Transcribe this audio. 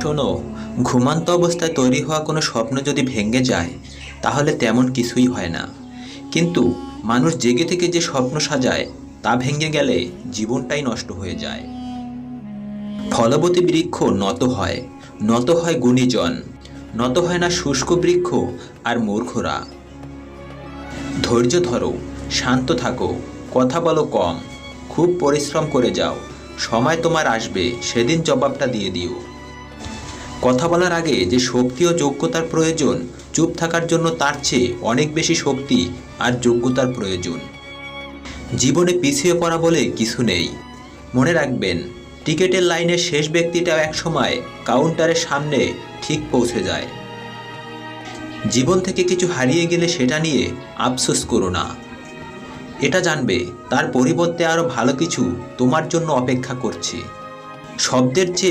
শোনো, ঘুমান্ত অবস্থায় তৈরি হওয়া কোনো স্বপ্ন যদি ভেঙে যায় তাহলে তেমন কিছুই হয় না। কিন্তু মানুষ জেগে থেকে যে স্বপ্ন সাজায় তা ভেঙে গেলে জীবনটাই নষ্ট হয়ে যায়। ফলবতী বৃক্ষ নত হয়, নত হয় গুণীজন, নত হয় না শুষ্ক বৃক্ষ আর মূর্খরা। ধৈর্য ধরো, শান্ত থাকো, কথা বলো কম, খুব পরিশ্রম করে যাও, সময় তোমার আসবে, সেদিন জবাবটা দিয়ে দিও। কথা বলার আগে যে শক্তি ও যোগ্যতার প্রয়োজন, চুপ থাকার জন্য তার চেয়ে অনেক বেশি শক্তি আর যোগ্যতার প্রয়োজন। জীবনে পিছিয়ে পড়া বলে কিছু নেই। মনে রাখবেন, টিকেটের লাইনের শেষ ব্যক্তিটাও একসময় কাউন্টারের সামনে ঠিক পৌঁছে যায়। জীবন থেকে কিছু হারিয়ে গেলে সেটা নিয়ে আফসোস করো না। এটা জানবে তার পরিবর্তে আরও ভালো কিছু তোমার জন্য অপেক্ষা করছে। শব্দের চেয়ে